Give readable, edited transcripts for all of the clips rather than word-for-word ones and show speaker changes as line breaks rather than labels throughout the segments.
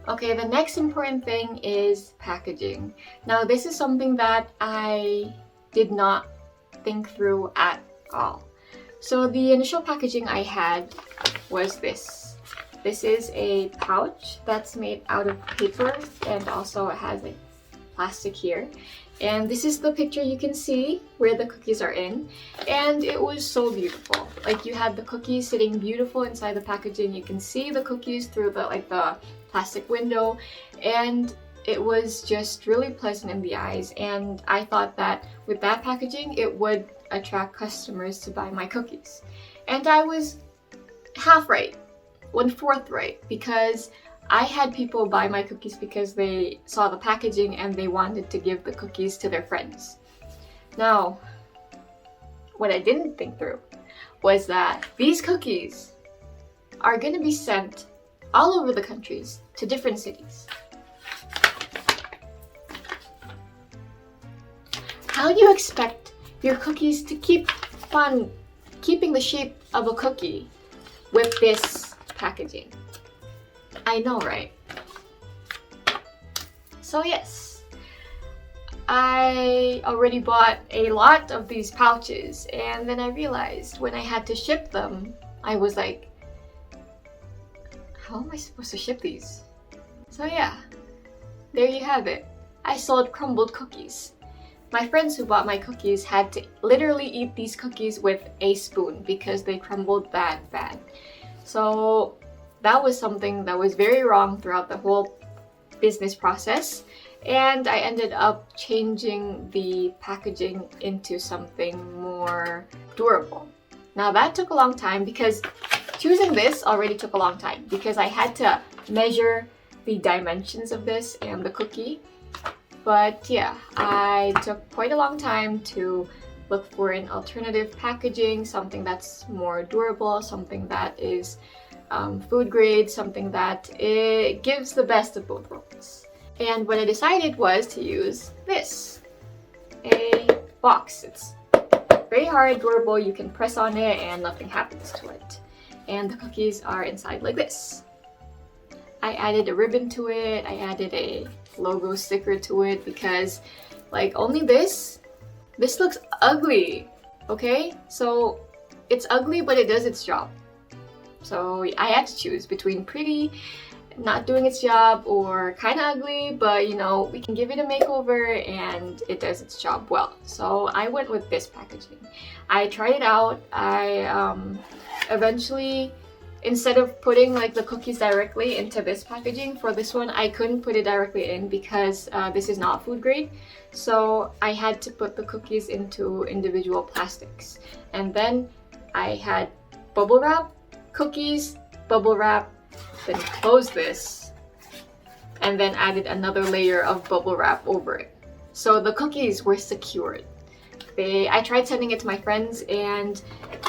Okay, the next important thing is packaging. Now, this is something that I did not think through at all. So the initial packaging I had was this. This is a pouch that's made out of paper, and also it has like plastic here. And this is the picture you can see where the cookies are in. And it was so beautiful. Like, you had the cookies sitting beautiful inside the packaging. You can see the cookies through the plastic window. And it was just really pleasant in the eyes. And I thought that with that packaging, it would attract customers to buy my cookies. And I was half right, 1/4 right, because I had people buy my cookies because they saw the packaging and they wanted to give the cookies to their friends. Now, what I didn't think through was that these cookies are going to be sent all over the countries to different cities. How do you expect your cookies to keep on keeping the shape of a cookie with this packaging? I know, right? So yes, I already bought a lot of these pouches, and then I realized when I had to ship them, I was like, how am I supposed to ship these? So yeah, there you have it. I sold crumbled cookies. My friends who bought my cookies had to literally eat these cookies with a spoon because they crumbled that bad. So that was something that was very wrong throughout the whole business process, and I ended up changing the packaging into something more durable. Now that took a long time, because choosing this already took a long time, because I had to measure the dimensions of this and the cookie. But yeah, I took quite a long time to look for an alternative packaging, something that's more durable, something that is food grade, something that it gives the best of both worlds. And what I decided was to use this, a box. It's very hard, durable, you can press on it and nothing happens to it. And the cookies are inside like this. I added a ribbon to it, I added a logo sticker to it, because like only this looks ugly, okay? So it's ugly, but it does its job. So I had to choose between pretty, not doing its job, or kind of ugly, but you know, we can give it a makeover and it does its job well. So I went with this packaging. I tried it out. I eventually, instead of putting like the cookies directly into this packaging, for this one I couldn't put it directly in because this is not food grade. So I had to put the cookies into individual plastics. And then I had bubble wrap, cookies, bubble wrap, then close this, and then added another layer of bubble wrap over it. So the cookies were secured. I tried sending it to my friends and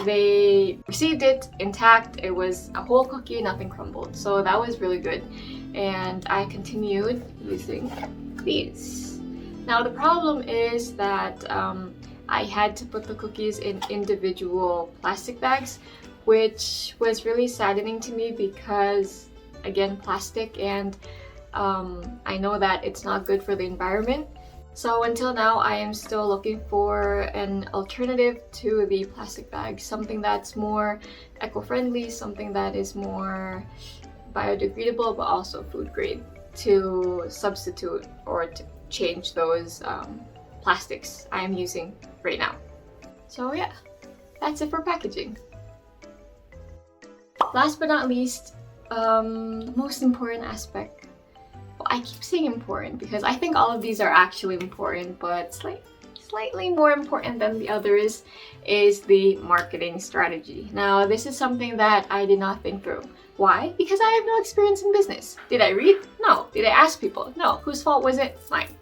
they received it intact. It was a whole cookie, nothing crumbled. So that was really good. And I continued using these. Now the problem is that I had to put the cookies in individual plastic bags, which was really saddening to me because, again, plastic, and I know that it's not good for the environment. So until now, I am still looking for an alternative to the plastic bag, something that's more eco-friendly, something that is more biodegradable, but also food grade, to substitute or to change those plastics I am using right now. So yeah, that's it for packaging. Last but not least, the most important aspect. Well, I keep saying important because I think all of these are actually important, but slightly more important than the others is the marketing strategy. Now, this is something that I did not think through. Why? Because I have no experience in business. Did I read? No. Did I ask people? No. Whose fault was it? Mine.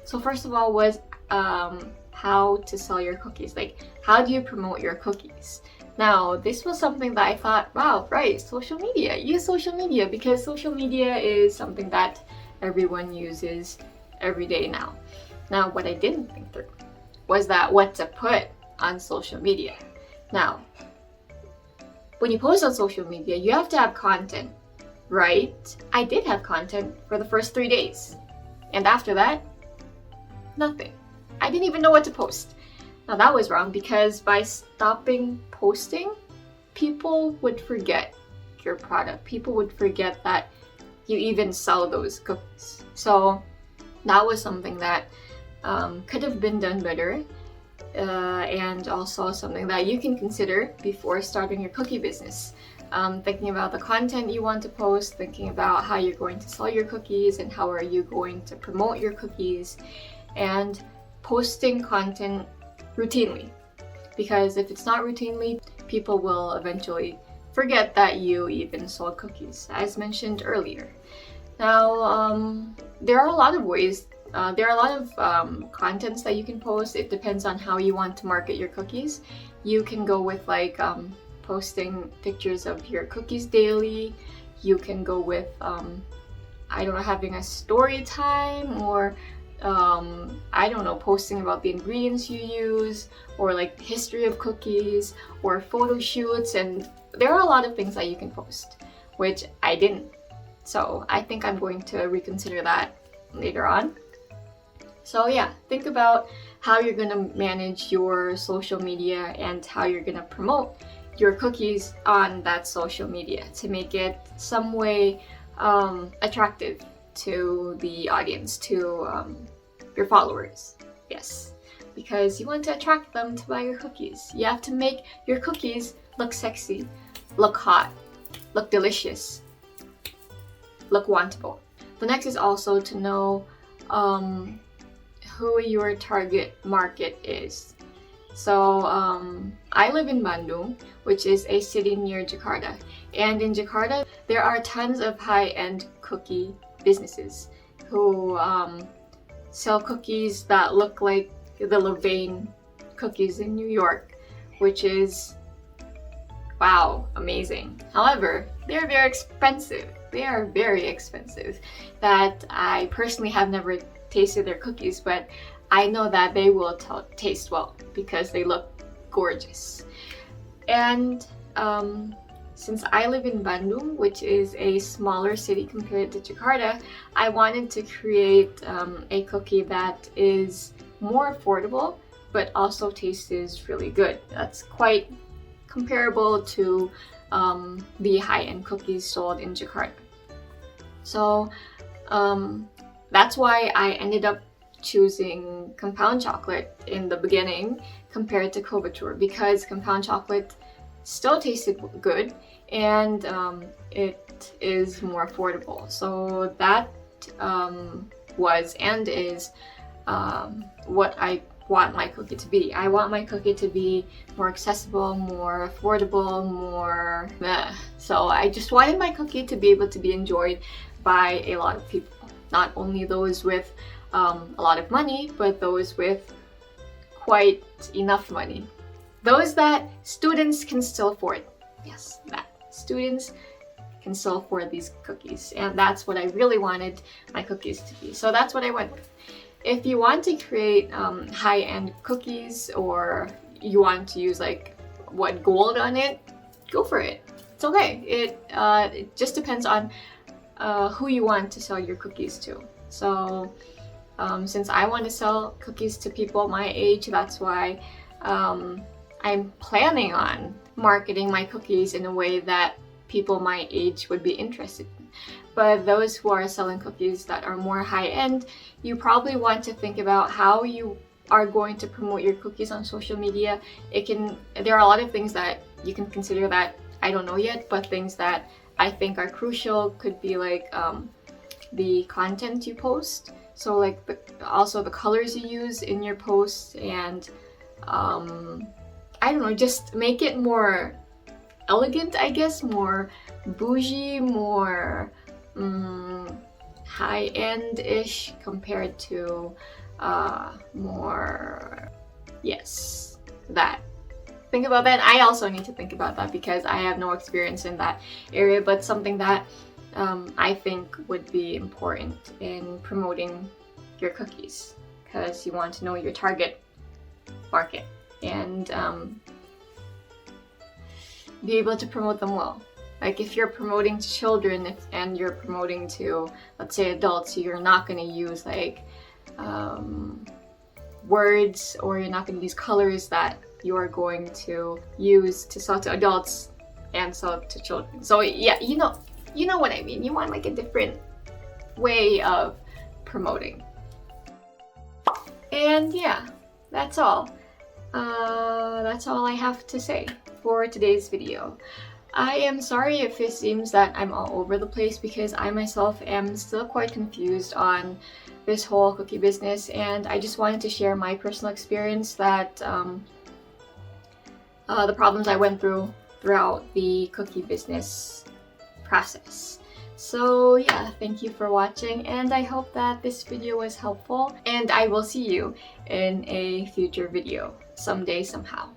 So first of all was how to sell your cookies. Like, how do you promote your cookies? Now, this was something that I thought, wow, right, social media. Use social media, because social media is something that everyone uses every day now. Now, what I didn't think through was that what to put on social media. Now, when you post on social media, you have to have content. right, I did have content for the first 3 days. And after that, nothing. I didn't even know what to post. Now that was wrong because by stopping posting, people would forget your product. People would forget that you even sell those cookies. So that was something that could have been done better. And also something that you can consider before starting your cookie business. Thinking about the content you want to post, thinking about how you're going to sell your cookies and how are you going to promote your cookies, and posting content routinely. Because if it's not routinely, people will eventually forget that you even sold cookies, as mentioned earlier. Now, there are a lot of ways. There are a lot of contents that you can post. It depends on how you want to market your cookies. You can go with like posting pictures of your cookies daily. You can go with, I don't know, having a story time, or I don't know, posting about the ingredients you use, or like history of cookies, or photo shoots. And there are a lot of things that you can post, which I didn't. So I think I'm going to reconsider that later on. So yeah, think about how you're gonna manage your social media and how you're gonna promote your cookies on that social media to make it some way attractive to the audience, to your followers. Yes, because you want to attract them to buy your cookies. You have to make your cookies look sexy, look hot, look delicious, look wantable. The next is also to know who your target market is. So I live in Bandung, which is a city near Jakarta. And in Jakarta, there are tons of high-end cookie businesses who sell cookies that look like the Levain cookies in New York, which is, wow, amazing. However, they're very expensive. They are very expensive. That I personally have never tasted their cookies, but I know that they will taste well because they look gorgeous. And since I live in Bandung, which is a smaller city compared to Jakarta, I wanted to create a cookie that is more affordable but also tastes really good. That's quite comparable to the high-end cookies sold in Jakarta. So that's why I ended up choosing compound chocolate in the beginning compared to Couverture, because compound chocolate still tasted good and it is more affordable. So that was and is what I want my cookie to be. I want my cookie to be more accessible, more affordable, more so I just wanted my cookie to be able to be enjoyed by a lot of people, not only those with a lot of money, but those with quite enough money. Those that students can still afford. Yes, that students can still afford these cookies. And that's what I really wanted my cookies to be. So that's what I went with. If you want to create high-end cookies, or you want to use like what gold on it, go for it. It's okay. It just depends on who you want to sell your cookies to. So since I want to sell cookies to people my age, that's why I'm planning on marketing my cookies in a way that people my age would be interested in. But those who are selling cookies that are more high-end, you probably want to think about how you are going to promote your cookies on social media. There are a lot of things that you can consider that I don't know yet, but things that I think are crucial could be like the content you post. So like also the colors you use in your posts, and I don't know, just make it more elegant, I guess, more bougie, more high-end-ish compared to more, yes, that. Think about that. I also need to think about that because I have no experience in that area, but something that I think would be important in promoting your cookies, because you want to know your target market and be able to promote them well. Like if you're promoting to children and you're promoting to, let's say, adults, you're not going to use like words, or you're not going to use colors that you are going to use to sell to adults and sell to children. So yeah, you know what I mean. You want like a different way of promoting. And yeah, that's all. That's all I have to say for today's video. I am sorry if it seems that I'm all over the place, because I myself am still quite confused on this whole cookie business, and I just wanted to share my personal experience, that the problems I went throughout the cookie business process. So yeah, thank you for watching, and I hope that this video was helpful, and I will see you in a future video someday, somehow.